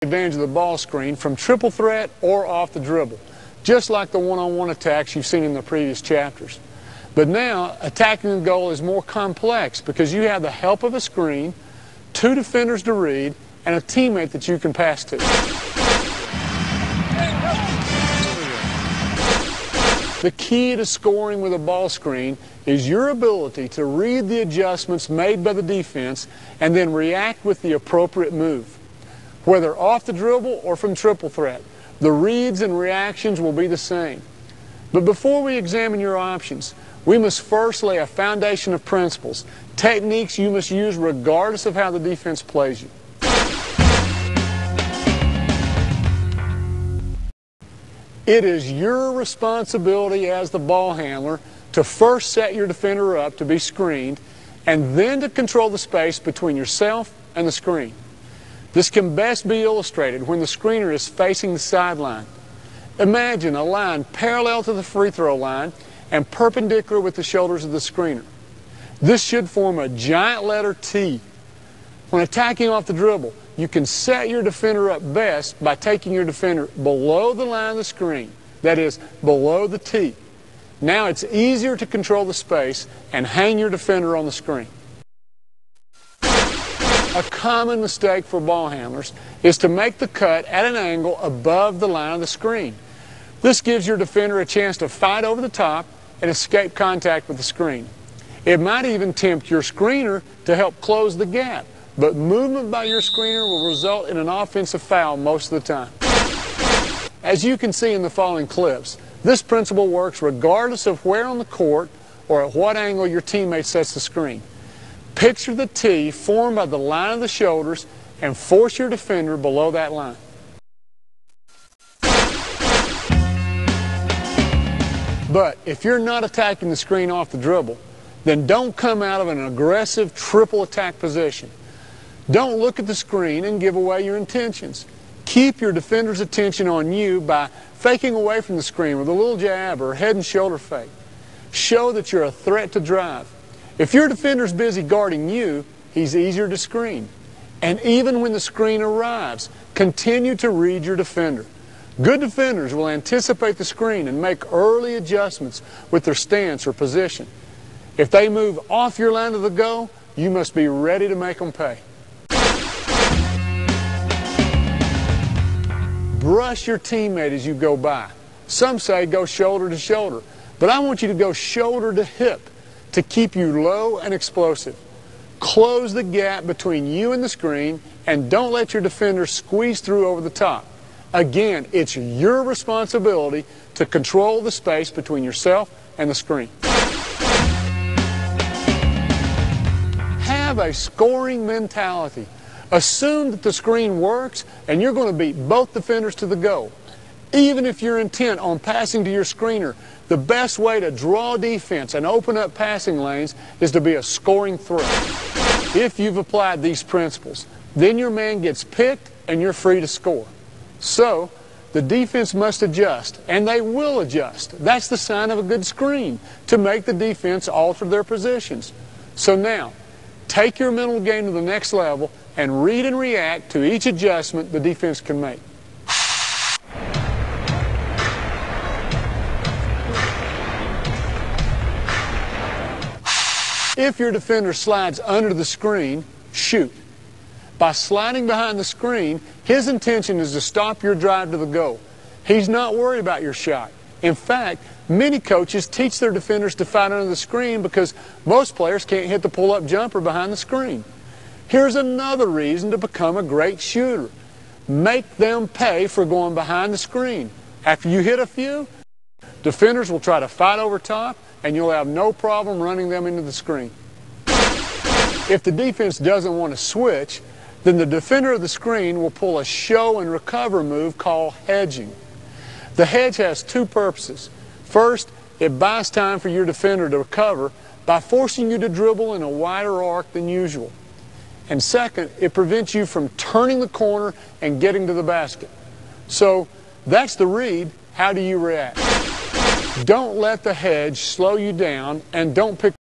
advantage of the ball screen from triple threat or off the dribble, just like the one-on-one attacks you've seen in the previous chapters. But now, attacking the goal is more complex because you have the help of a screen, two defenders to read, and a teammate that you can pass to. The key to scoring with a ball screen is your ability to read the adjustments made by the defense and then react with the appropriate move. Whether off the dribble or from triple threat, the reads and reactions will be the same. But before we examine your options, we must first lay a foundation of principles, techniques you must use regardless of how the defense plays you. It is your responsibility as the ball handler to first set your defender up to be screened and then to control the space between yourself and the screen. This can best be illustrated when the screener is facing the sideline. Imagine a line parallel to the free throw line and perpendicular with the shoulders of the screener. This should form a giant letter T. When attacking off the dribble, you can set your defender up best by taking your defender below the line of the screen, that is, below the T. Now it's easier to control the space and hang your defender on the screen. A common mistake for ball handlers is to make the cut at an angle above the line of the screen. This gives your defender a chance to fight over the top and escape contact with the screen. It might even tempt your screener to help close the gap, but movement by your screener will result in an offensive foul most of the time. As you can see in the following clips, this principle works regardless of where on the court or at what angle your teammate sets the screen. Picture the T formed by the line of the shoulders and force your defender below that line. But if you're not attacking the screen off the dribble, then don't come out of an aggressive triple attack position. Don't look at the screen and give away your intentions. Keep your defender's attention on you by faking away from the screen with a little jab or head and shoulder fake. Show that you're a threat to drive. If your defender's busy guarding you, he's easier to screen. And even when the screen arrives, continue to read your defender. Good defenders will anticipate the screen and make early adjustments with their stance or position. If they move off your line of the go, you must be ready to make them pay. Brush your teammate as you go by. Some say go shoulder to shoulder, but I want you to go shoulder to hip to keep you low and explosive. Close the gap between you and the screen and don't let your defender squeeze through over the top. Again, it's your responsibility to control the space between yourself and the screen. Have a scoring mentality. Assume that the screen works and you're going to beat both defenders to the goal. Even if you're intent on passing to your screener, the best way to draw defense and open up passing lanes is to be a scoring threat. If you've applied these principles, then your man gets picked and you're free to score. So, the defense must adjust, and they will adjust. That's the sign of a good screen, to make the defense alter their positions. So now, take your mental game to the next level and read and react to each adjustment the defense can make. If your defender slides under the screen, shoot. By sliding behind the screen, his intention is to stop your drive to the goal. He's not worried about your shot. In fact, many coaches teach their defenders to fight under the screen because most players can't hit the pull-up jumper behind the screen. Here's another reason to become a great shooter. Make them pay for going behind the screen. After you hit a few, defenders will try to fight over top, and you'll have no problem running them into the screen. If the defense doesn't want to switch, then the defender of the screen will pull a show and recover move called hedging. The hedge has two purposes. First, it buys time for your defender to recover by forcing you to dribble in a wider arc than usual. And second, it prevents you from turning the corner and getting to the basket. So that's the read. How do you react? Don't let the hedge slow you down, and don't pick